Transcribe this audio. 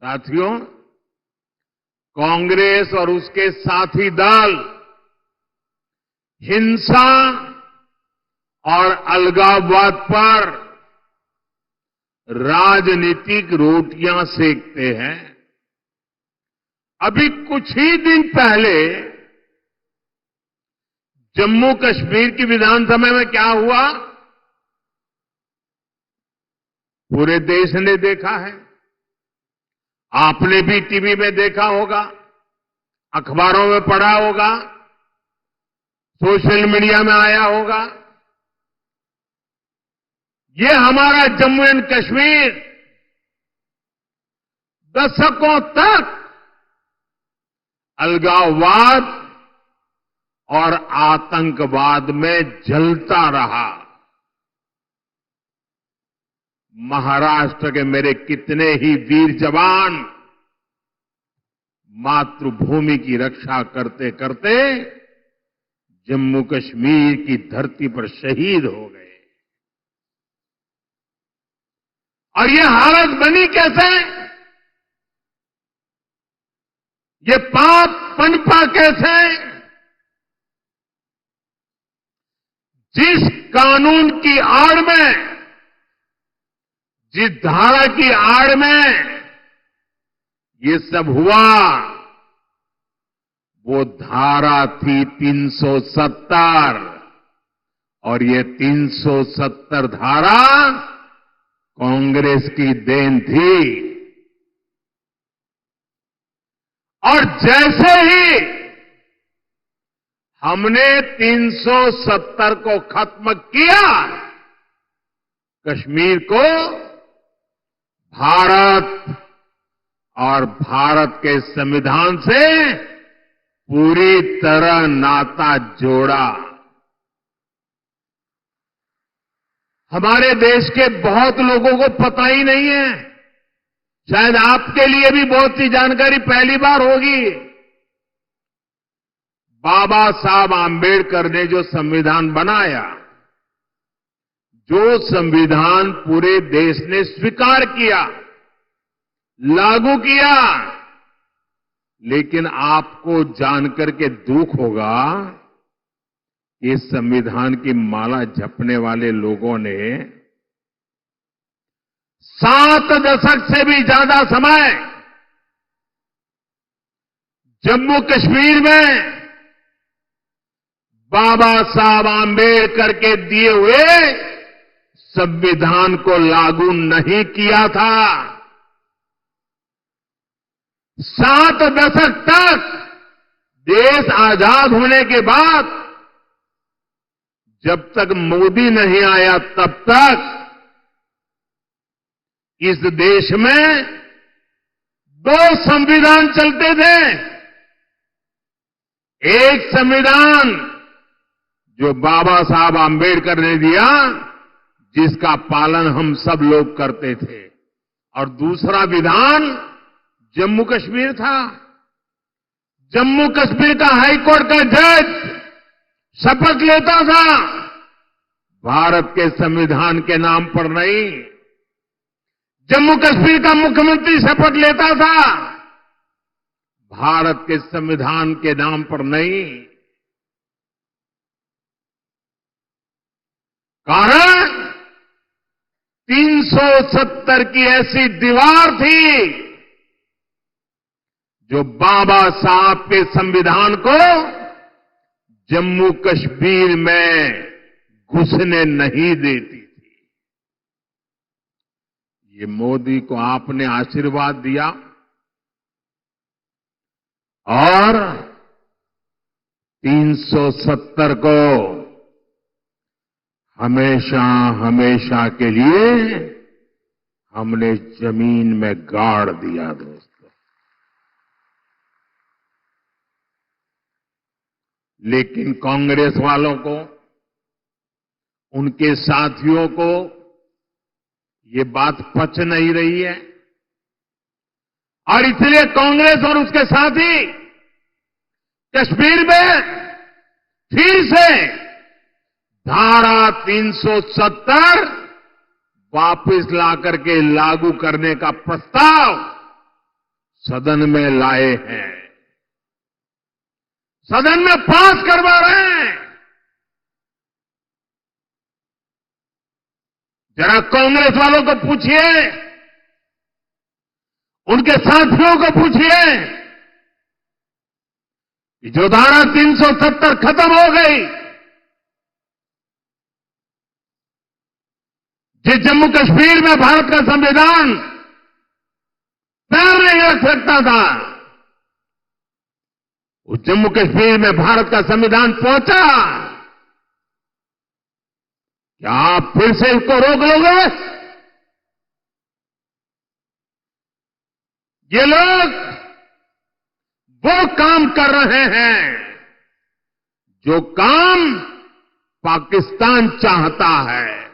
साथियों, कांग्रेस और उसके साथी दल हिंसा और अलगाववाद पर राजनीतिक रोटियां सेकते हैं। अभी कुछ ही दिन पहले जम्मू कश्मीर की विधानसभा में क्या हुआ, पूरे देश ने देखा है। आपने भी टीवी में देखा होगा, अखबारों में पढ़ा होगा, सोशल मीडिया में आया होगा। ये हमारा जम्मू एंड कश्मीर दशकों तक अलगाववाद और आतंकवाद में जलता रहा। महाराष्ट्र के मेरे कितने ही वीर जवान मातृभूमि की रक्षा करते करते जम्मू कश्मीर की धरती पर शहीद हो गए। और ये हालत बनी कैसे, ये पाप पनपा कैसे? जिस कानून की आड़ में, जिस धारा की आड़ में ये सब हुआ, वो धारा थी 370 और ये 370 धारा कांग्रेस की देन थी। और जैसे ही हमने 370 को खत्म किया, कश्मीर को भारत और भारत के संविधान से पूरी तरह नाता जोड़ा। हमारे देश के बहुत लोगों को पता ही नहीं है, शायद आपके लिए भी बहुत सी जानकारी पहली बार होगी। बाबा साहब आंबेडकर ने जो संविधान बनाया, जो संविधान पूरे देश ने स्वीकार किया, लागू किया, लेकिन आपको जानकर के दुख होगा, इस संविधान की माला जपने वाले लोगों ने 7 दशक से भी ज्यादा समय जम्मू कश्मीर में बाबा साहब आंबेडकर के दिए हुए संविधान को लागू नहीं किया था। 7 दशक तक देश आजाद होने के बाद जब तक मोदी नहीं आया, तब तक इस देश में 2 संविधान चलते थे। एक संविधान जो बाबा साहब आंबेडकर ने दिया, जिसका पालन हम सब लोग करते थे, और दूसरा विधान जम्मू कश्मीर था। जम्मू कश्मीर का हाईकोर्ट का जज शपथ लेता था, भारत के संविधान के नाम पर नहीं। जम्मू कश्मीर का मुख्यमंत्री शपथ लेता था, भारत के संविधान के नाम पर नहीं। कारण 370 की ऐसी दीवार थी जो बाबा साहब के संविधान को जम्मू कश्मीर में घुसने नहीं देती थी। ये मोदी को आपने आशीर्वाद दिया और 370 को हमेशा हमेशा के लिए हमने जमीन में गाड़ दिया। दोस्तों, लेकिन कांग्रेस वालों को, उनके साथियों को ये बात पच नहीं रही है और इसलिए कांग्रेस और उसके साथी कश्मीर में फिर से धारा 370 वापस लाकर के लागू करने का प्रस्ताव सदन में लाए हैं, सदन में पास करवा रहे हैं। जरा कांग्रेस वालों को पूछिए, उनके साथियों को पूछिए कि जो धारा 370 खत्म हो गई, जिस जम्मू कश्मीर में भारत का संविधान पैर नहीं रख सकता था, उस जम्मू कश्मीर में भारत का संविधान पहुंचा। क्या आप फिर से इसको रोक लोगे? ये लोग वो काम कर रहे हैं जो काम पाकिस्तान चाहता है।